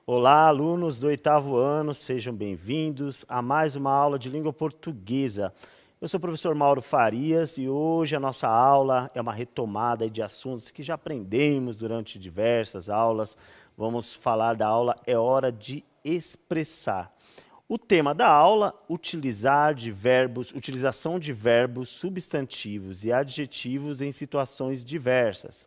Olá, alunos do 8º ano, sejam bem-vindos a mais uma aula de língua portuguesa. Eu sou o professor Mauro Farias e hoje a nossa aula é uma retomada de assuntos que já aprendemos durante diversas aulas. Vamos falar da aula É Hora de Expressar. O tema da aula, utilização de verbos, substantivos e adjetivos em situações diversas.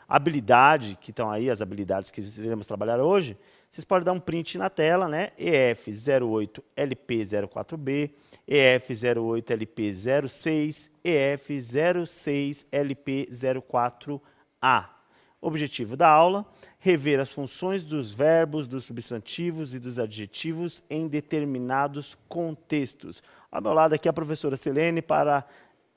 Habilidade, que estão aí, as habilidades que iremos trabalhar hoje, vocês podem dar um print na tela, né? EF08LP04B, EF08LP06, EF06LP04A. Objetivo da aula, rever as funções dos verbos, dos substantivos e dos adjetivos em determinados contextos. Ao meu lado aqui a professora Silene para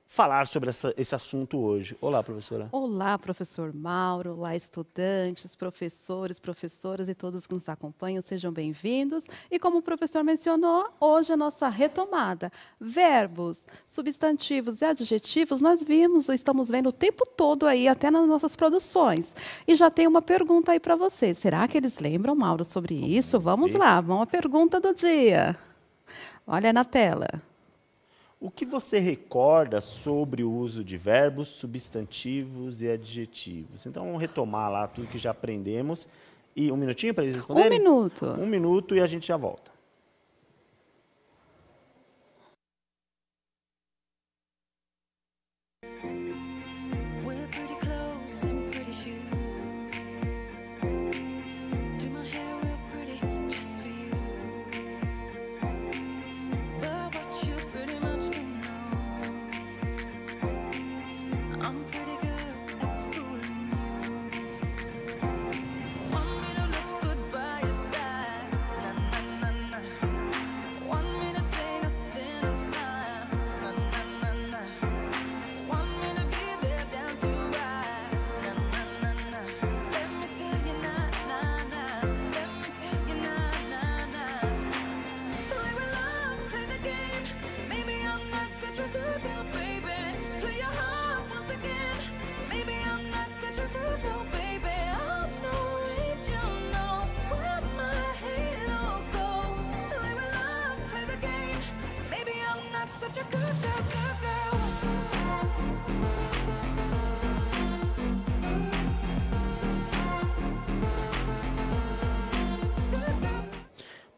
falar sobre esse assunto hoje. Olá, professora. Olá, professor Mauro, olá, estudantes, professores, professoras e todos que nos acompanham, sejam bem-vindos. E como o professor mencionou, hoje a nossa retomada. Verbos, substantivos e adjetivos, nós vimos ou estamos vendo o tempo todo aí, até nas nossas produções. E já tem uma pergunta aí para vocês. Será que eles lembram, Mauro, sobre isso? Vamos lá, vamos à pergunta do dia. Olha na tela. O que você recorda sobre o uso de verbos, substantivos e adjetivos? Então, vamos retomar lá tudo que já aprendemos. E um minutinho para eles responderem? 1 minuto. 1 minuto e a gente já volta.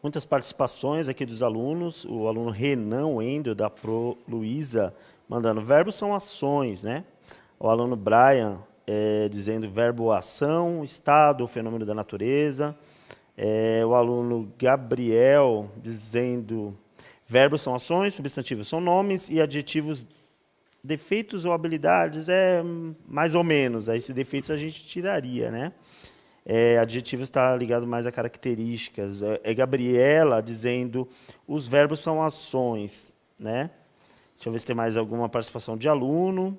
Muitas participações aqui dos alunos, o aluno Renan Wendel, da Pro Luísa, mandando verbos são ações, né? O aluno Brian dizendo verbo ação, estado, fenômeno da natureza. O aluno Gabriel dizendo verbos são ações, substantivos são nomes e adjetivos defeitos ou habilidades mais ou menos. Aí, esses defeitos a gente tiraria, né? Adjetivos está ligado mais a características. Gabriela dizendo os verbos são ações, né? Deixa eu ver se tem mais alguma participação de aluno.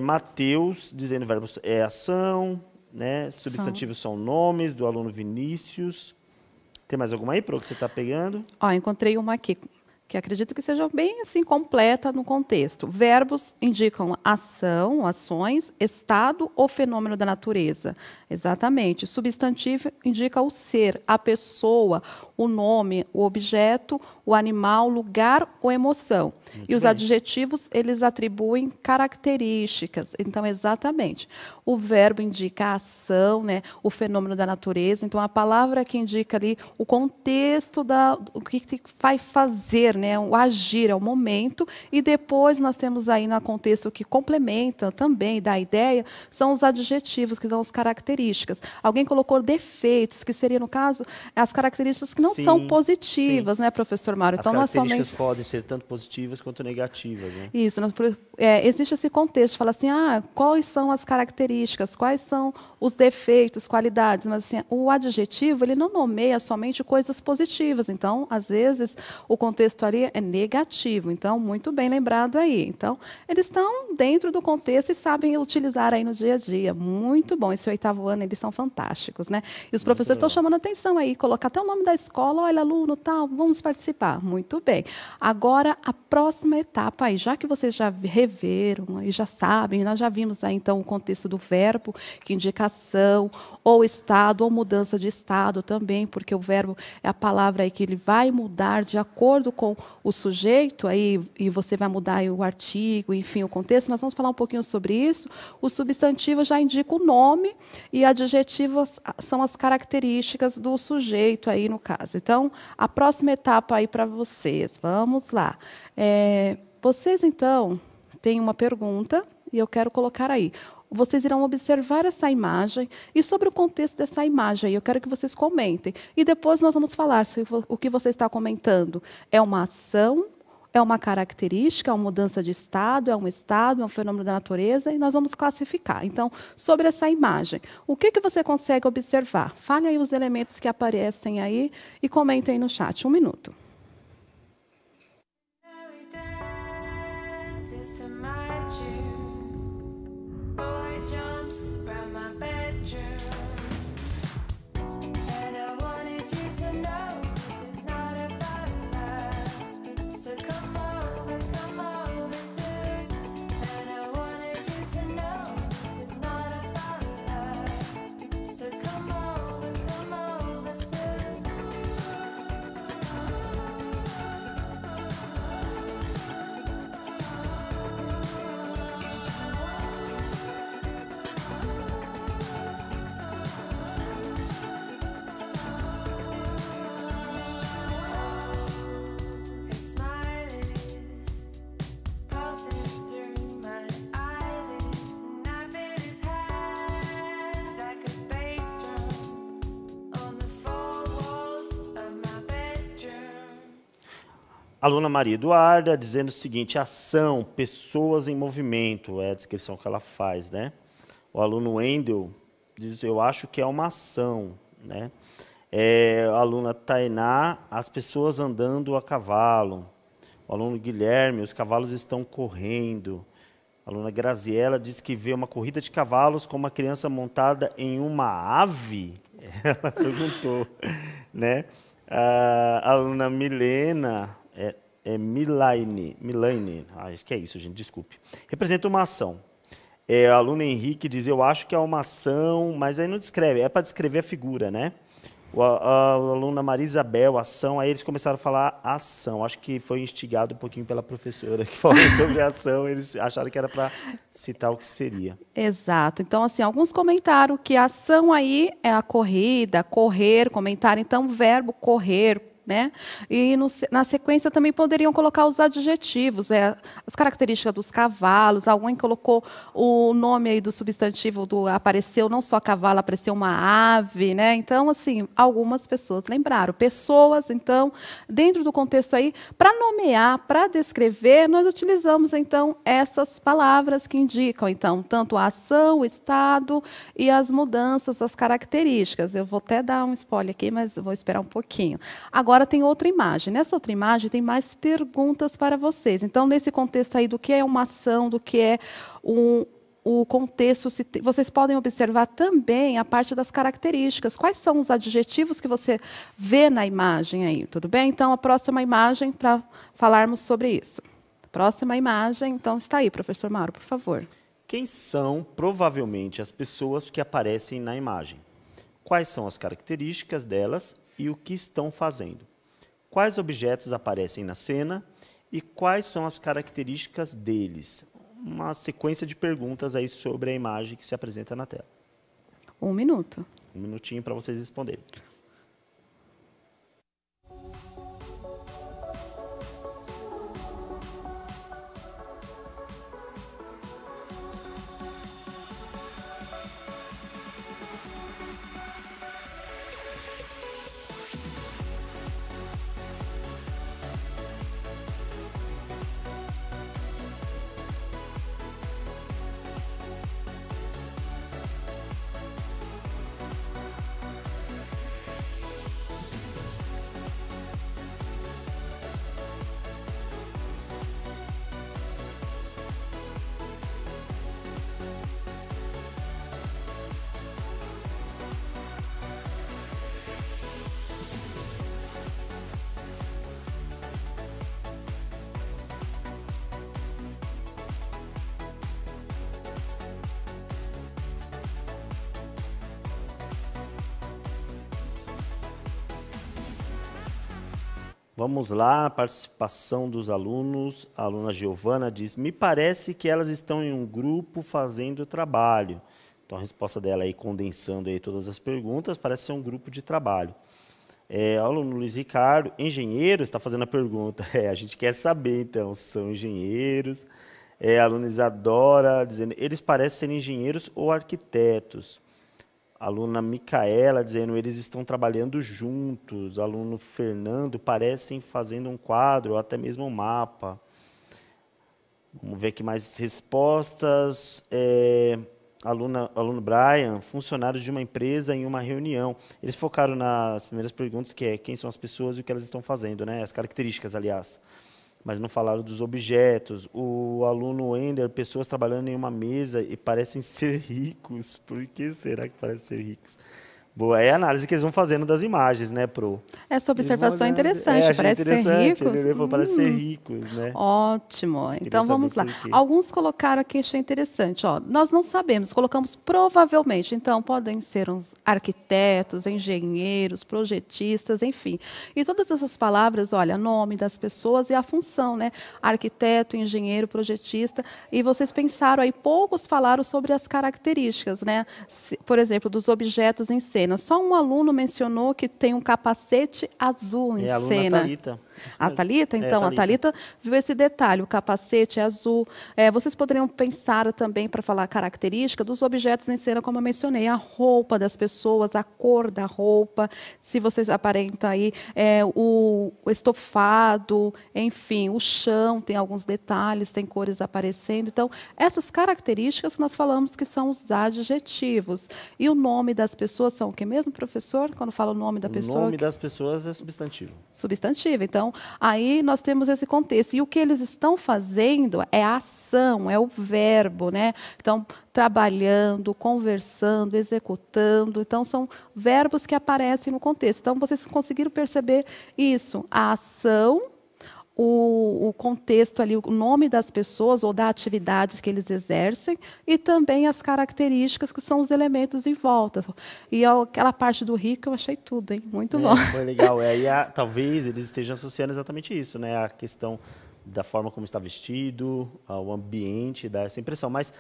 Mateus dizendo verbos é ação, né? Substantivos são nomes, do aluno Vinícius. Tem mais alguma aí, Pro, que você está pegando? Encontrei uma aqui, que acredito que seja bem assim, completa no contexto. Verbos indicam ação, ações, estado ou fenômeno da natureza. Exatamente. Substantivo indica o ser, a pessoa, o nome, o objeto, o animal, lugar ou emoção. Muito e os bem. Adjetivos, eles atribuem características. Então, exatamente. O verbo indica a ação, né, o fenômeno da natureza. Então, a palavra que indica ali o contexto, o que vai fazer, né, o agir, é o momento. E depois nós temos aí no contexto que complementa também da ideia, são os adjetivos, que são as características. Alguém colocou defeitos, que seria, no caso, as características que não são positivas, né, professor Mauro? As Então, características podem ser tanto positivas quanto negativas, né? Isso, existe esse contexto, fala assim, quais são as características, quais são os defeitos, qualidades, mas assim, o adjetivo, ele não nomeia somente coisas positivas, então, às vezes, o contexto ali é negativo, então, muito bem lembrado aí. Então, eles estão dentro do contexto e sabem utilizar aí no dia a dia, muito bom, esse 8º ano, eles são fantásticos, né? E os professores estão chamando a atenção aí, colocar até o nome da escola, olha, aluno, tal, vamos participar, muito bem. Agora, a próxima etapa aí, já que vocês já reveram e já sabem, nós já vimos aí, então, o contexto do verbo, que indica ação, ou estado, ou mudança de estado também, porque o verbo é a palavra aí que ele vai mudar de acordo com o sujeito, aí, e você vai mudar aí o artigo, enfim, o contexto. Nós vamos falar um pouquinho sobre isso. O substantivo já indica o nome e adjetivos são as características do sujeito aí no caso. Então, a próxima etapa aí para vocês. Vamos lá. Vocês, então, têm uma pergunta e eu quero colocar aí. Vocês irão observar essa imagem e sobre o contexto dessa imagem, eu quero que vocês comentem. E depois nós vamos falar se o que você está comentando é uma ação, é uma característica, é uma mudança de estado, é um fenômeno da natureza, e nós vamos classificar. Então, sobre essa imagem, o que você consegue observar? Fale aí os elementos que aparecem aí e comentem no chat. 1 minuto. Aluna Maria Eduarda dizendo o seguinte: ação, pessoas em movimento, é a descrição que ela faz, né? O aluno Wendel diz: eu acho que é uma ação, né? A aluna Tainá: as pessoas andando a cavalo. O aluno Guilherme: os cavalos estão correndo. A aluna Graziella diz que vê uma corrida de cavalos com uma criança montada em uma ave. Ela perguntou, né? A aluna Milena Milaine, acho que é isso, gente, desculpe. Representa uma ação. O aluno Henrique diz: eu acho que é uma ação, mas aí não descreve, é para descrever a figura, né? A aluna Maria Isabel, ação, aí eles começaram a falar ação. Acho que foi instigado um pouquinho pela professora que falou sobre ação, eles acharam que era para citar o que seria. Exato. Então, assim, alguns comentaram que a ação aí é a corrida, correr, comentaram, então, o verbo correr, né? E na sequência também poderiam colocar os adjetivos, as características dos cavalos. Alguém colocou o nome aí do substantivo, apareceu não só cavalo, apareceu uma ave, né? Então, assim, algumas pessoas lembraram. Pessoas, então, dentro do contexto aí, para nomear, para descrever, nós utilizamos, então, essas palavras que indicam, então, tanto a ação, o estado e as mudanças, as características. Eu vou até dar um spoiler aqui, mas vou esperar um pouquinho. Agora tem outra imagem. Nessa outra imagem tem mais perguntas para vocês. Então, nesse contexto aí do que é uma ação, do que é o contexto, vocês podem observar também a parte das características. Quais são os adjetivos que você vê na imagem aí, tudo bem? Então, a próxima imagem para falarmos sobre isso. Próxima imagem, então, está aí, professor Mauro, por favor. Quem são, provavelmente, as pessoas que aparecem na imagem? Quais são as características delas e o que estão fazendo? Quais objetos aparecem na cena e quais são as características deles? Uma sequência de perguntas aí sobre a imagem que se apresenta na tela. 1 minuto. 1 minutinho para vocês responderem. Vamos lá, a participação dos alunos. A aluna Giovana diz, me parece que elas estão em um grupo fazendo trabalho. Então, a resposta dela aí, condensando aí todas as perguntas, parece ser um grupo de trabalho. O aluno Luiz Ricardo, engenheiro, está fazendo a pergunta. A gente quer saber, então, se são engenheiros. A aluna Isadora, dizendo, eles parecem ser engenheiros ou arquitetos. A aluna Micaela, dizendo, eles estão trabalhando juntos. O aluno Fernando, parecem fazendo um quadro ou até mesmo um mapa. Vamos ver aqui mais respostas. Aluno Brian, funcionários de uma empresa em uma reunião. Eles focaram nas primeiras perguntas, que é quem são as pessoas e o que elas estão fazendo, né? As características, aliás. Mas não falaram dos objetos. O aluno Ender, pessoas trabalhando em uma mesa e parecem ser ricos. Por que será que parecem ser ricos? Boa, é a análise que eles vão fazendo das imagens, né, Pro? Essa observação é interessante, parece ser ricos. Ele falou, parece ser ricos, né? Ótimo. Então, vamos lá. Alguns colocaram aqui, achei interessante. Ó, nós não sabemos, colocamos provavelmente. Então, podem ser uns arquitetos, engenheiros, projetistas, enfim. E todas essas palavras, olha, nome das pessoas e a função, né? Arquiteto, engenheiro, projetista. E vocês pensaram aí, poucos falaram sobre as características, né? Por exemplo, dos objetos em cena. Só um aluno mencionou que tem um capacete azul em cena. A Thalita. A Thalita? Então, a Thalita viu esse detalhe, o capacete é azul. Vocês poderiam pensar também, para falar a característica, dos objetos em cena, como eu mencionei, a roupa das pessoas, a cor da roupa, se vocês aparentam aí, o estofado, enfim, o chão, tem alguns detalhes, tem cores aparecendo. Então, essas características nós falamos que são os adjetivos. E o nome das pessoas são o que mesmo, professor? Quando fala o nome da pessoa? O nome das pessoas é substantivo. Substantivo. Então, aí nós temos esse contexto. E o que eles estão fazendo é a ação, é o verbo, né? Então, trabalhando, conversando, executando. Então, são verbos que aparecem no contexto. Então, vocês conseguiram perceber isso. A ação, o contexto ali, o nome das pessoas ou da atividade que eles exercem e também as características que são os elementos em volta. E aquela parte do rico eu achei tudo, hein? Muito bom. Foi legal. Talvez eles estejam associando exatamente isso, né? A questão da forma como está vestido, o ambiente, dá essa impressão. Mas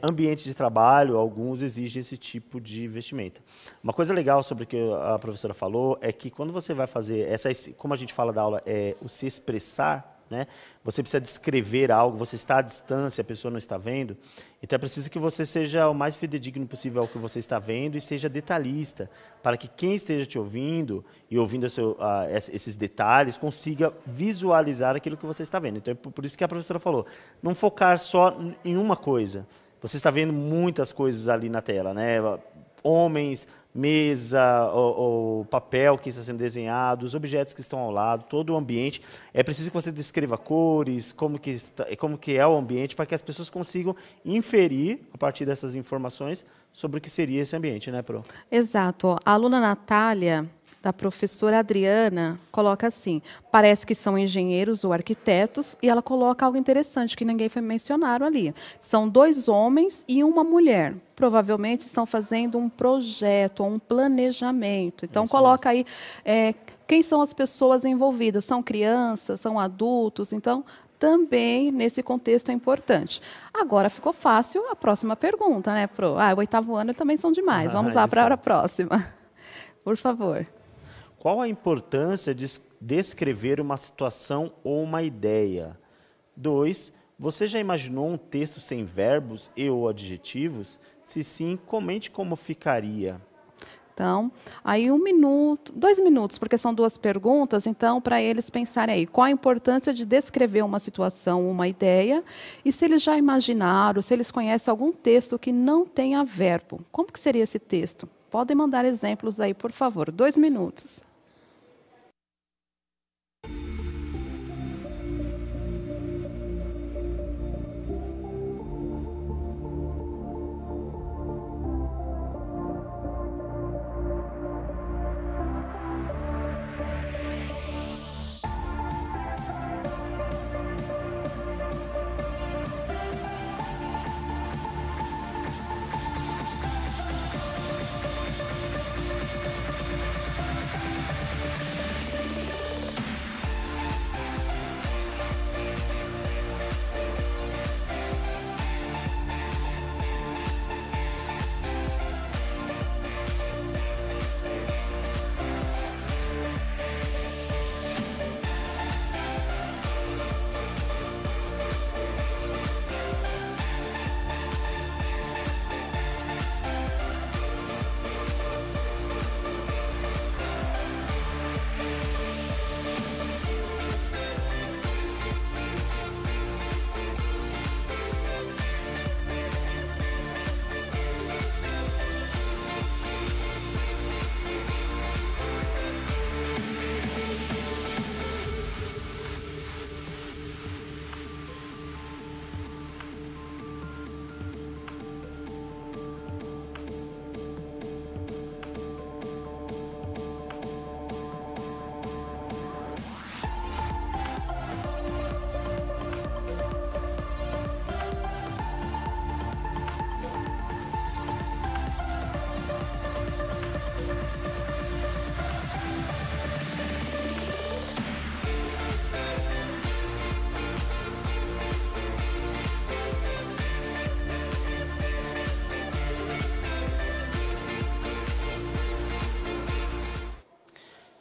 ambiente de trabalho, alguns exigem esse tipo de vestimenta. Uma coisa legal sobre o que a professora falou é que quando você vai fazer, como a gente fala da aula, o se expressar, né? Você precisa descrever algo, você está à distância, a pessoa não está vendo, então é preciso que você seja o mais fidedigno possível ao que você está vendo e seja detalhista, para que quem esteja te ouvindo e ouvindo esses detalhes consiga visualizar aquilo que você está vendo. Então é por isso que a professora falou, não focar só em uma coisa. Você está vendo muitas coisas ali na tela, né? Homens, mesa, o papel que está sendo desenhado, os objetos que estão ao lado, todo o ambiente. É preciso que você descreva cores, como que é o ambiente, para que as pessoas consigam inferir, a partir dessas informações, sobre o que seria esse ambiente, né, Pro? Exato. A aluna Natália, da professora Adriana, coloca assim, parece que são engenheiros ou arquitetos, e ela coloca algo interessante, que ninguém foi mencionado ali. São 2 homens e uma mulher. Provavelmente estão fazendo um projeto ou um planejamento. Então, coloca aí quem são as pessoas envolvidas. São crianças, são adultos, então também nesse contexto é importante. Agora ficou fácil a próxima pergunta, né, Pro? O 8º ano também são demais. Vamos lá para a próxima. Por favor. Qual a importância de descrever uma situação ou uma ideia? 2. Você já imaginou um texto sem verbos e ou adjetivos? Se sim, comente como ficaria. Então, aí 1 minuto, 2 minutos, porque são 2 perguntas, então, para eles pensarem aí, qual a importância de descrever uma situação, uma ideia, e se eles já imaginaram, se eles conhecem algum texto que não tenha verbo. Como que seria esse texto? Podem mandar exemplos aí, por favor. 2 minutos.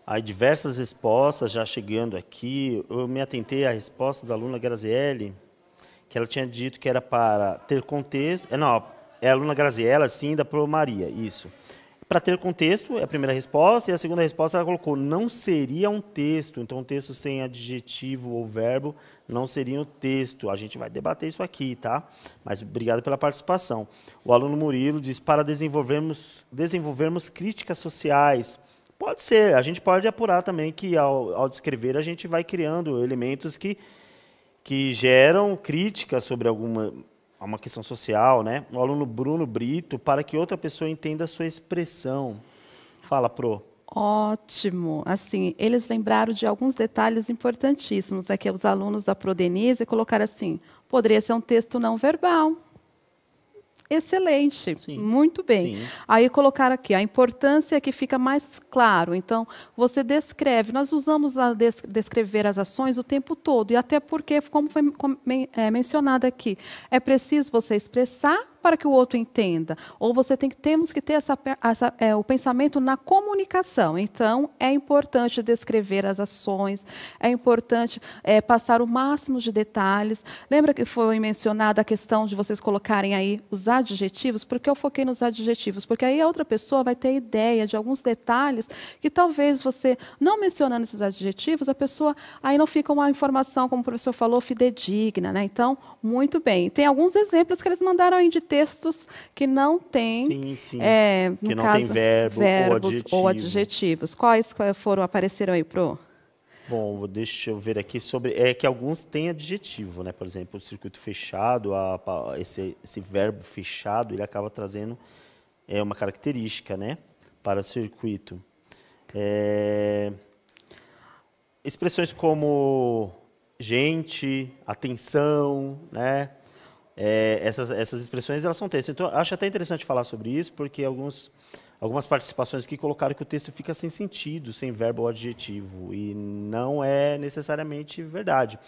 Aí diversas respostas já chegando aqui. Eu me atentei à resposta da aluna Graziele, que ela tinha dito que era para ter contexto. Não, é a aluna Graziella, sim, da Pro Maria, isso. Para ter contexto, é a primeira resposta, e a segunda resposta ela colocou, não seria um texto. Então, um texto sem adjetivo ou verbo não seria um texto. A gente vai debater isso aqui, tá? Mas obrigado pela participação. O aluno Murilo diz, para desenvolvermos críticas sociais. Pode ser, a gente pode apurar também que ao descrever a gente vai criando elementos que geram críticas sobre uma questão social, né? O aluno Bruno Brito, para que outra pessoa entenda a sua expressão. Fala, Pro. Ótimo. Assim, eles lembraram de alguns detalhes importantíssimos. Aqui os alunos da Prodenise colocaram assim, poderia ser um texto não verbal. Excelente, Sim, muito bem. sim. Aí colocaram aqui, a importância é que fica mais claro. Então, você descreve, nós usamos a descrever as ações o tempo todo, e até porque, como foi mencionado aqui, é preciso você expressar para que o outro entenda. Ou temos que ter o pensamento na comunicação. Então, é importante descrever as ações, é importante passar o máximo de detalhes. Lembra que foi mencionada a questão de vocês colocarem aí os adjetivos? Por que eu foquei nos adjetivos? Porque aí a outra pessoa vai ter ideia de alguns detalhes que talvez você, não mencionando esses adjetivos, a pessoa aí não fica uma informação, como o professor falou, fidedigna, né? Então, muito bem. Tem alguns exemplos que eles mandaram aí de textos que não têm, Sim, sim. no Que não caso, tem verbo verbos ou ou adjetivo. adjetivos. Apareceram aí, Pro? Bom, deixa eu ver aqui sobre... É que alguns têm adjetivo, né? Por exemplo, o circuito fechado, esse verbo fechado, ele acaba trazendo uma característica, né? Para o circuito. Expressões como gente, atenção, né? Essas expressões elas são texto. Então, acho até interessante falar sobre isso, porque algumas participações aqui colocaram que o texto fica sem sentido, sem verbo ou adjetivo, e não é necessariamente verdade.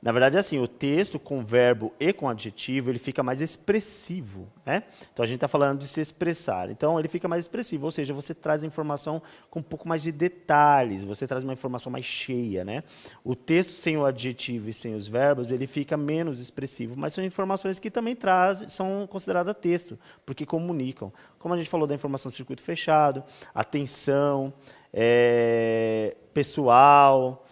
Na verdade, é assim, o texto com verbo e com adjetivo, ele fica mais expressivo, né? Então, a gente está falando de se expressar. Então, ele fica mais expressivo, ou seja, você traz a informação com um pouco mais de detalhes, você traz uma informação mais cheia, né? O texto sem o adjetivo e sem os verbos, ele fica menos expressivo, mas são informações que também são consideradas texto, porque comunicam. Como a gente falou da informação circuito fechado, atenção, pessoal,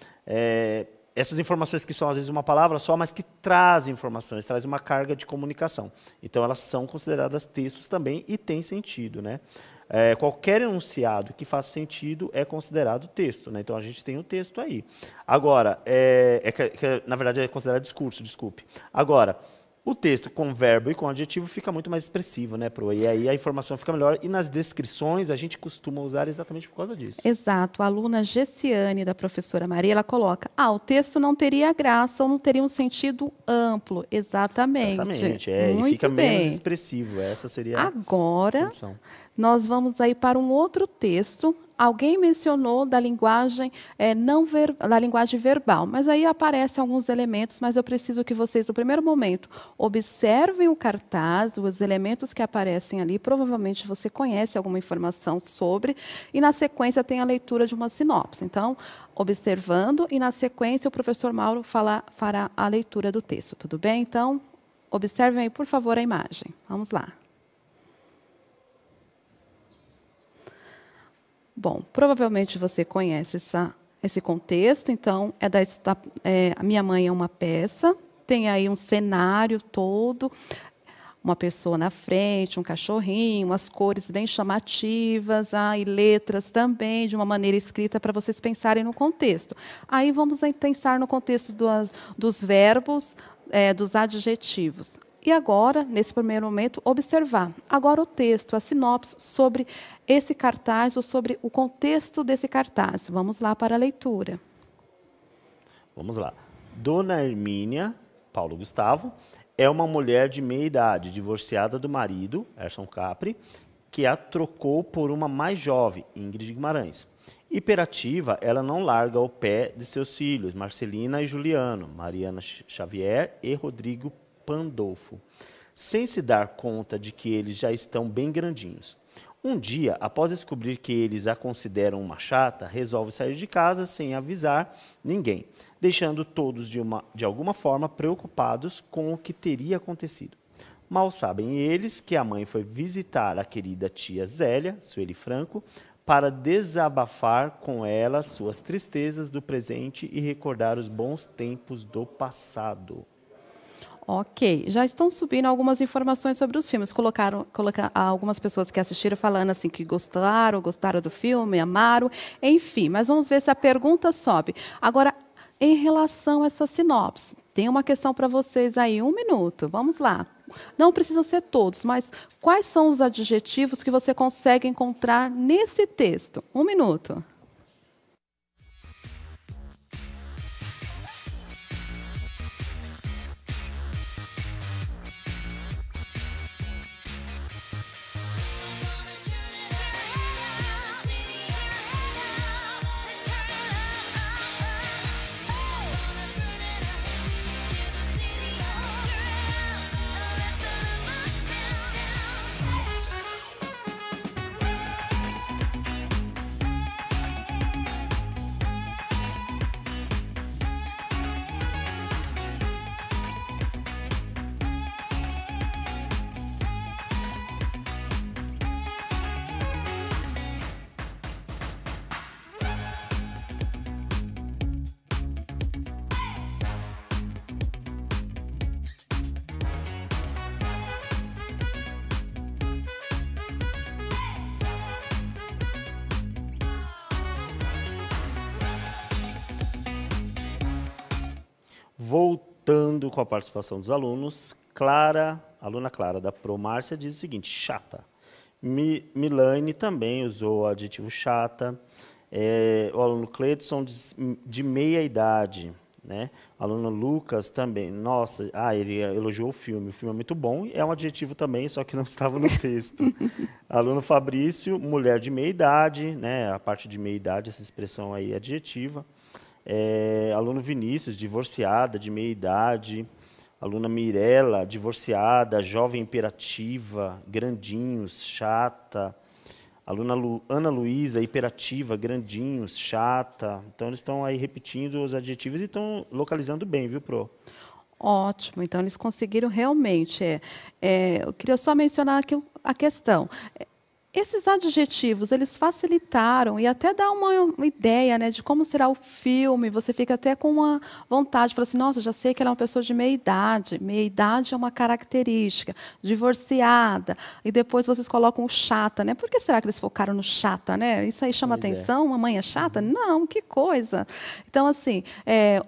essas informações que são, às vezes, uma palavra só, mas que trazem informações, trazem uma carga de comunicação. Então, elas são consideradas textos também e têm sentido, né? Qualquer enunciado que faça sentido é considerado texto, né? Então, a gente tem o texto aí. Agora, na verdade, é considerado discurso, desculpe. Agora, o texto com verbo e com adjetivo fica muito mais expressivo, né, Pro? E aí a informação fica melhor. E nas descrições a gente costuma usar exatamente por causa disso. Exato. A aluna Gessiane, da professora Maria, ela coloca, o texto não teria graça ou não teria um sentido amplo. Exatamente. Exatamente, e Muito fica menos bem. expressivo. Essa seria a Agora, condição. nós vamos aí para um outro texto. Alguém mencionou da linguagem da linguagem verbal, mas aí aparecem alguns elementos, mas eu preciso que vocês, no primeiro momento, observem o cartaz, os elementos que aparecem ali, provavelmente você conhece alguma informação sobre, e na sequência tem a leitura de uma sinopse. Então, observando, e na sequência o professor Mauro fará a leitura do texto, tudo bem? Então, observem aí, por favor, a imagem. Vamos lá. Bom, provavelmente você conhece esse contexto, então, a Minha Mãe é uma peça, tem aí um cenário todo, uma pessoa na frente, um cachorrinho, as cores bem chamativas, e letras também, de uma maneira escrita, para vocês pensarem no contexto. Aí vamos pensar no contexto dos verbos, dos adjetivos. E agora, nesse primeiro momento, observar agora o texto, a sinopse sobre esse cartaz ou sobre o contexto desse cartaz. Vamos lá para a leitura. Vamos lá. Dona Hermínia, Paulo Gustavo, é uma mulher de meia idade, divorciada do marido, Erson Capri, que a trocou por uma mais jovem, Ingrid Guimarães. Hiperativa, ela não larga o pé de seus filhos, Marcelina e Juliano, Mariana Xavier e Rodrigo Pandolfo, sem se dar conta de que eles já estão bem grandinhos. Um dia, após descobrir que eles a consideram uma chata, resolve sair de casa sem avisar ninguém, deixando todos de alguma forma preocupados com o que teria acontecido. Mal sabem eles que a mãe foi visitar a querida tia Zélia, Sueli Franco, para desabafar com ela suas tristezas do presente e recordar os bons tempos do passado. Ok, já estão subindo algumas informações sobre os filmes. Algumas pessoas que assistiram falando assim que gostaram do filme, amaram, enfim. Mas vamos ver se a pergunta sobe. Agora, em relação a essa sinopse, tem uma questão para vocês aí, 1 minuto. Vamos lá. Não precisam ser todos, mas quais são os adjetivos que você consegue encontrar nesse texto? 1 minuto. Voltando com a participação dos alunos, aluna Clara da Pro Márcia diz o seguinte: chata. Milane também usou o adjetivo chata. O aluno Cledson de meia idade, né? O aluno Lucas também, nossa, ele elogiou o filme é muito bom, é um adjetivo também, só que não estava no texto. Aluno Fabrício, mulher de meia idade, né? A parte de meia idade, essa expressão aí é adjetiva. Aluno Vinícius, divorciada, de meia idade. Aluna Mirella, divorciada, jovem imperativa, grandinhos, chata. Aluna Ana Luísa, hiperativa, grandinhos, chata. Então, eles estão aí repetindo os adjetivos e estão localizando bem, viu, Pro? Ótimo, então eles conseguiram realmente. Eu queria só mencionar aqui a questão. Esses adjetivos, eles facilitaram e até dá uma ideia, né, de como será o filme. Você fica até com uma vontade, fala assim, nossa, já sei que ela é uma pessoa de meia idade. Meia idade é uma característica. Divorciada. E depois vocês colocam o chata, né? Por que será que eles focaram no chata, né? Isso aí chama atenção? Uma mãe é chata? Não, que coisa. Então, assim,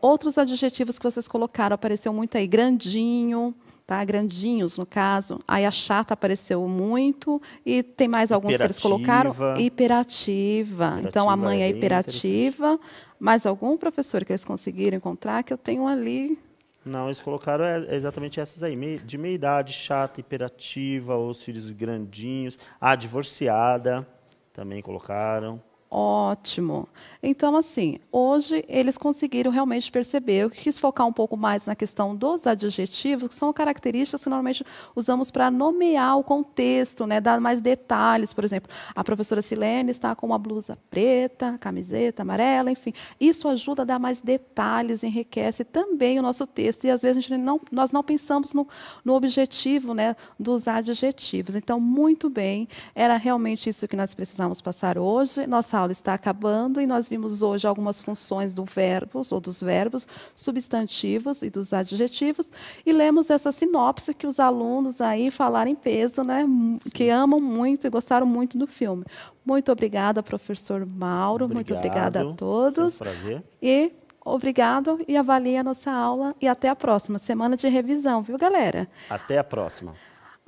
outros adjetivos que vocês colocaram, apareceu muito aí, grandinho. Tá? Grandinhos, no caso. Aí a chata apareceu muito. E tem mais alguns que eles colocaram. Hiperativa. Então, a mãe é hiperativa. Mais algum, professor, que eles conseguiram encontrar? Que eu tenho ali... Não, eles colocaram exatamente essas aí. De meia idade, chata, hiperativa, os filhos grandinhos. Divorciada, também colocaram. Ótimo. Então, assim, hoje eles conseguiram realmente perceber. Eu quis focar um pouco mais na questão dos adjetivos, que são características que normalmente usamos para nomear o contexto, né, dar mais detalhes. Por exemplo, a professora Silene está com uma blusa preta, camiseta amarela, enfim. Isso ajuda a dar mais detalhes, enriquece também o nosso texto. E, às vezes, nós não pensamos no objetivo, né, dos adjetivos. Então, muito bem, era realmente isso que nós precisamos passar hoje. Nossa aula está acabando e nós vimos hoje algumas funções dos verbos, substantivos e dos adjetivos, e lemos essa sinopse que os alunos aí falaram em peso, né, que amam muito e gostaram muito do filme. Muito obrigada, professor Mauro. Muito obrigada a todos. Foi um prazer. E obrigado e avalie a nossa aula e até a próxima semana de revisão, viu, galera? Até a próxima.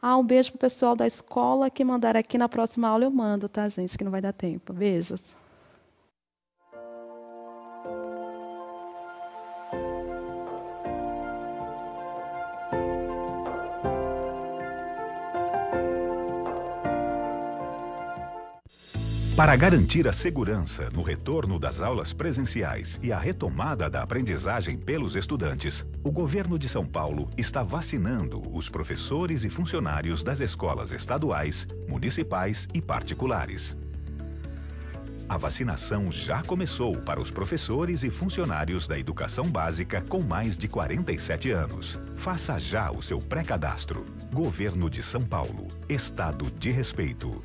Um beijo para o pessoal da escola que mandar aqui na próxima aula eu mando, tá, gente? Que não vai dar tempo. Beijos. Para garantir a segurança no retorno das aulas presenciais e a retomada da aprendizagem pelos estudantes, o governo de São Paulo está vacinando os professores e funcionários das escolas estaduais, municipais e particulares. A vacinação já começou para os professores e funcionários da educação básica com mais de 47 anos. Faça já o seu pré-cadastro. Governo de São Paulo. Estado de respeito.